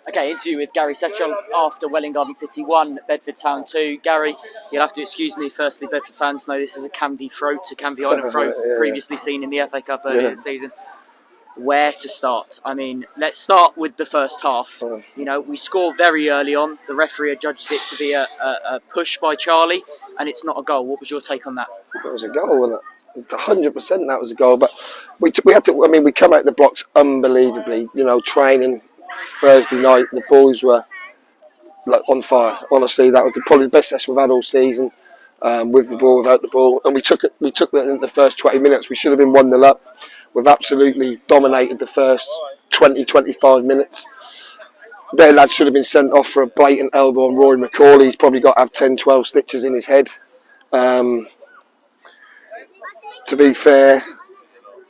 Okay, interview with Gary Setchell after Welwyn Garden City 1, Bedford Town 2. Gary, you'll have to excuse me firstly, Bedford fans know this is a Canvey throat, a Canvey Island throat, previously seen in the FA Cup earlier this season. Where to start? I mean, let's start with the first half. You know, we score very early on. The referee adjudged it to be a push by Charlie, and it's not a goal. What was your take on that? It was a goal, wasn't it? 100% that was a goal. But we had to. I mean, we come out the blocks unbelievably. You know, training Thursday night, the boys were like on fire. Honestly, that was probably the best session we've had all season. With the ball, without the ball, and we took it in the first 20 minutes. We should have been 1-0 up. We've absolutely dominated the first 20-25 minutes. Their lad should have been sent off for a blatant elbow on Rory McCauley. He's probably got to have 10-12 stitches in his head. To be fair,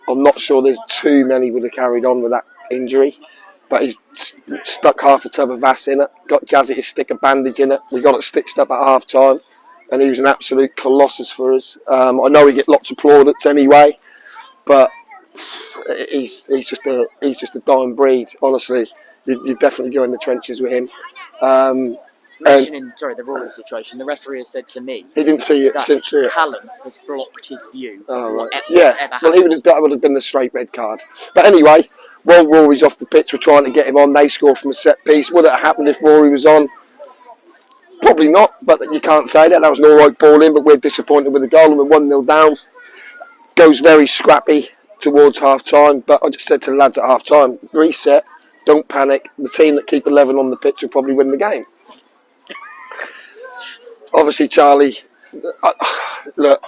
I'm not sure there's too many would have carried on with that injury. But he stuck half a tub of Vass in it, got Jazzy to stick a bandage in it. We got it stitched up at half time, and he was an absolute colossus for us. I know he get lots of plaudits anyway, but he's just a dying breed. Honestly, you definitely go in the trenches with him. Mentioning the Rory situation, the referee has said to me he didn't see it since Callum has blocked his view. Oh, right. Well, that would have been a straight red card. But anyway, while Rory's off the pitch, we're trying to get him on. They score from a set piece. Would it have happened if Rory was on? Probably not, but you can't say that. That was an alright ball in, but we're disappointed with the goal, and we're 1-0 down. Goes very scrappy towards half time, but I just said to the lads at half time, reset, don't panic. The team that keep 11 on the pitch will probably win the game. Obviously, Charlie, look,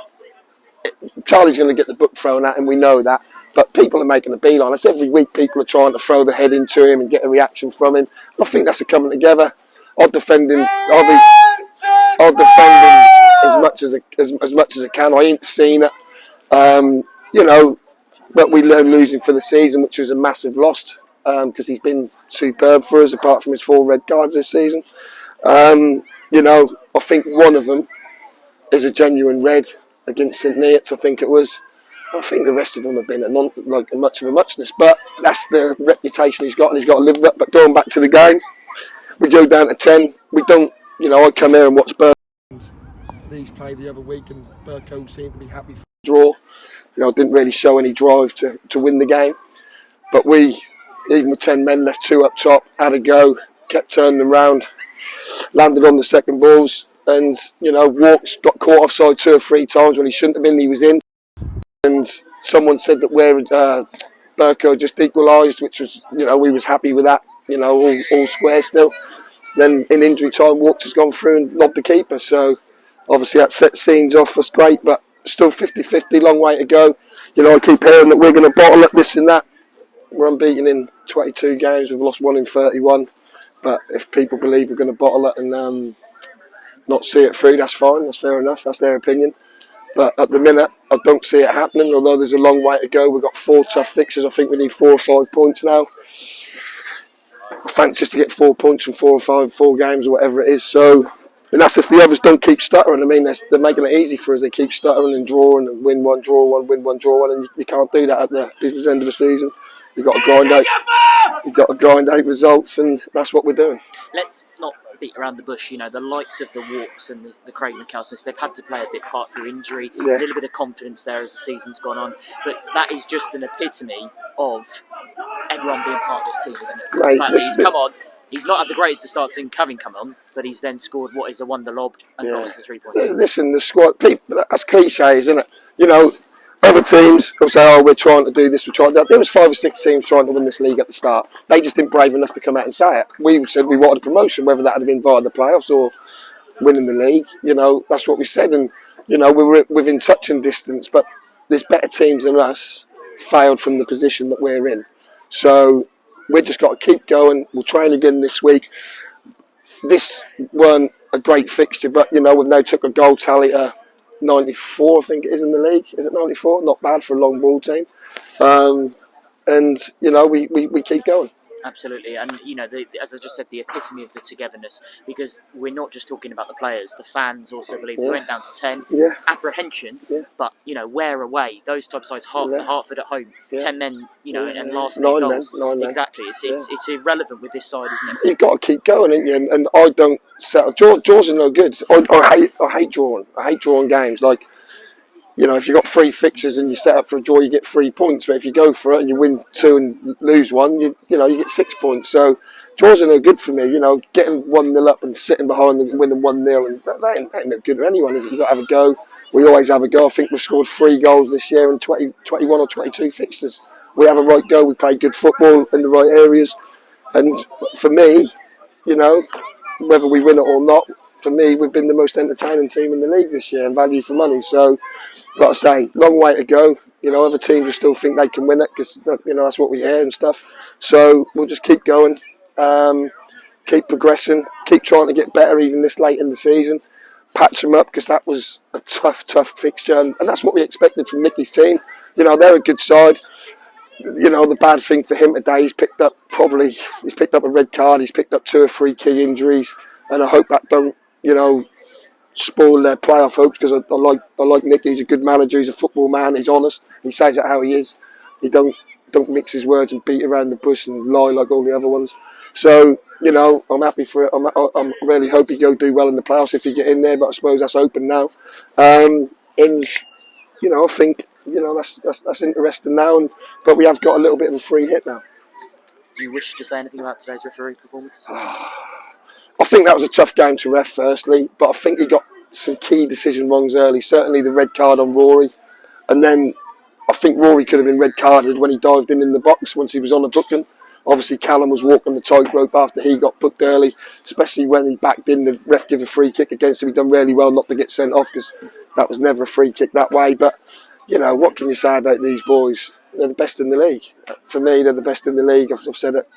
Charlie's going to get the book thrown at him, we know that, but people are making a beeline. It's every week people are trying to throw the head into him and get a reaction from him. I think that's a coming together. I'll defend him. I'll defend him as much as I can. I ain't seen it. You know, but we learned losing for the season, which was a massive loss because he's been superb for us, apart from his 4 red cards this season. You know, I think one of them is a genuine red against St Neots, I think it was. I think the rest of them have been much of a muchness, but that's the reputation he's got, and he's got to live with it. But going back to the game, we go down to 10. We don't, you know, I come here and watch Burko. These played the other week, and Burko seemed to be happy for the draw. You know, didn't really show any drive to win the game. But we, even with 10 men left, 2 up top, had a go, kept turning them round, landed on the second balls, and, you know, Walks got caught offside 2 or 3 times when he shouldn't have been. He was in. And someone said that where Burko just equalised, which was, you know, we was happy with that, you know, all square still. Then in injury time, Walks has gone through and lobbed the keeper. So obviously that set scenes off. That's great, but still 50-50, long way to go. You know, I keep hearing that we're going to bottle it, this and that. We're unbeaten in 22 games. We've lost 1 in 31. But if people believe we're going to bottle it and not see it through, that's fine. That's fair enough. That's their opinion. But at the minute, I don't see it happening, although there's a long way to go. We've got 4 tough fixtures. I think we need 4 or 5 points now. I fancy just to get 4 points from 4 games or whatever it is. So, and that's if the others don't keep stuttering. I mean, they're making it easy for us. They keep stuttering and drawing and win 1, draw 1, win 1, draw 1, and you can't do that at the business end of the season. You've got to grind out. You've got to grind out results, and that's what we're doing. Let's not beat around the bush. You know, the likes of the Walks and the Craig McAllister, they've had to play a bit part through injury. A little bit of confidence there as the season's gone on, but that is just an epitome of everyone being part of this team, isn't it? Mate, he's come on. He's not had the greatest to start seeing having come on, but he's then scored what is a wonder lob and got us the 3 points. Listen, the squad, people, that's cliche, isn't it? You know, other teams will say, "Oh, we're trying to do this, we're trying to do that." There was 5 or 6 teams trying to win this league at the start. They just didn't brave enough to come out and say it. We said we wanted a promotion, whether that had been via the playoffs or winning the league. You know, that's what we said, and you know, we were within touching distance. But there's better teams than us failed from the position that we're in. So we've just got to keep going. We'll train again this week. This weren't a great fixture, but you know, we've now took a goal tally to 94, I think it is in the league. Is it 94? Not bad for a long ball team. And you know, we keep going. Absolutely, and as I just said, the epitome of the togetherness, because we're not just talking about the players, the fans also believe. We went down to 10, apprehension, but we're away. Those type of sides, Hartford at home, 10 men, and last minute goals. 9 men. Exactly, it's irrelevant with this side, isn't it? You've got to keep going, ain't you? And I don't settle. Draws are no good. I hate drawing. I hate drawing games. Like, if you've got 3 fixtures and you set up for a draw, you get 3 points. But if you go for it and you win 2 and lose 1, you get 6 points. So draws are no good for me. Getting 1-0 up and sitting behind and winning 1-0, and that ain't no good for anyone, is it? You've got to have a go. We always have a go. I think we've scored 3 goals this year in 21 or 22 fixtures. We have a right go. We play good football in the right areas. And for me, whether we win it or not, for me, we've been the most entertaining team in the league this year and value for money. So, got to say, long way to go. Other teams will still think they can win it because, that's what we hear and stuff. So, we'll just keep going, keep progressing, keep trying to get better even this late in the season. Patch them up because that was a tough fixture. And that's what we expected from Nicky's team. They're a good side. The bad thing for him today, he's picked up a red card, he's picked up 2 or 3 key injuries, and I hope that don't, spoil their playoff hopes, because I like Nicky. He's a good manager, he's a football man, he's honest, he says it how he is. He don't mix his words and beat around the bush and lie like all the other ones. So, I'm happy for it. I'm really hope he go do well in the playoffs if he get in there, but I suppose that's open now. And I think that's interesting now, but we have got a little bit of a free hit now. Do you wish to say anything about today's referee performance? I think that was a tough game to ref, firstly, but I think he got some key decision wrongs early. Certainly the red card on Rory, and then I think Rory could have been red carded when he dived in the box once he was on a booking. Obviously, Callum was walking the tightrope after he got booked early, especially when he backed in. The ref gave a free kick against him. He done really well not to get sent off, because that was never a free kick that way. But what can you say about these boys? They're the best in the league. For me, they're the best in the league. I've said it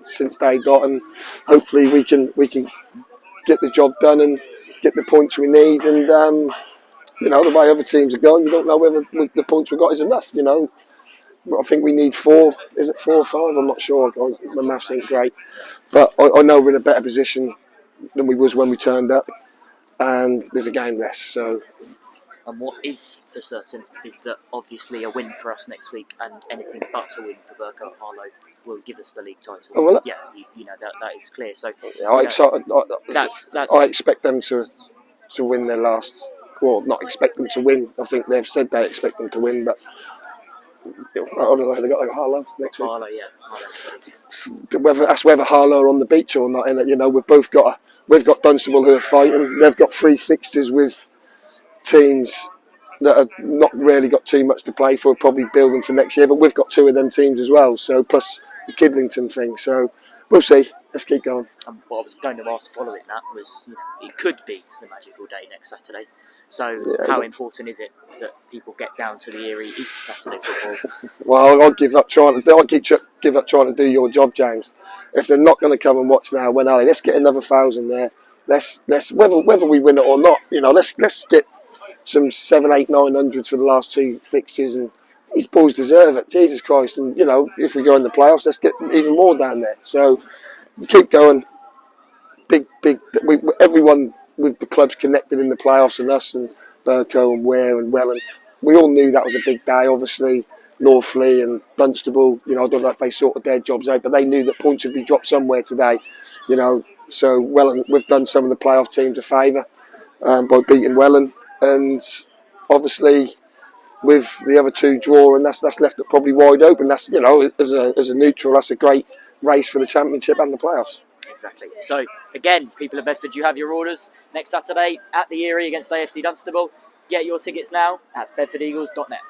since day dot, and hopefully we can get the job done and get the points we need. And the way other teams are going, you don't know whether the points we got is enough. I think we need 4. Is it 4 or 5? I'm not sure. My maths ain't great, but I know we're in a better position than we was when we turned up, and there's a game less. So. And what is for certain is that obviously a win for us next week, and anything but a win for Burko and Harlow will give us the league title. Oh, well, yeah, that is clear. So I expect them to win their last. Well, not expect them to win. I think they've said they expect them to win, but I don't know. They got Harlow next week. Harlow. Whether Harlow are on the beach or not. And we've got Dunstable who are fighting. They've got 3 fixtures with teams that have not really got too much to play for, probably building for next year, but we've got 2 of them teams as well, so plus the Kidlington thing, so we'll see. Let's keep going. What I was going to ask following that was, it could be the magical day next Saturday, so how important is it that people get down to the Erie Easter Saturday football? Well, I'll give up trying to do your job, James. If they're not going to come and watch now, when are they? Let's get another 1,000 there. Let's whether we win it or not, let's get some 700, 800, 900 for the last 2 fixtures, and these boys deserve it. Jesus Christ! And if we go in the playoffs, let's get even more down there. So keep going. Big. Everyone with the clubs connected in the playoffs, and us and Burko and Ware and Welwyn. We all knew that was a big day. Obviously, Northley and Dunstable. I don't know if they sorted their jobs out, but they knew that points would be dropped somewhere today. So Welwyn, we've done some of the playoff teams a favour by beating Welwyn. And obviously, with the other 2 drawing, that's left it probably wide open. That's as a neutral, that's a great race for the championship and the playoffs. Exactly. So again, people of Bedford, you have your orders next Saturday at the Erie against AFC Dunstable. Get your tickets now at bedfordeagles.net.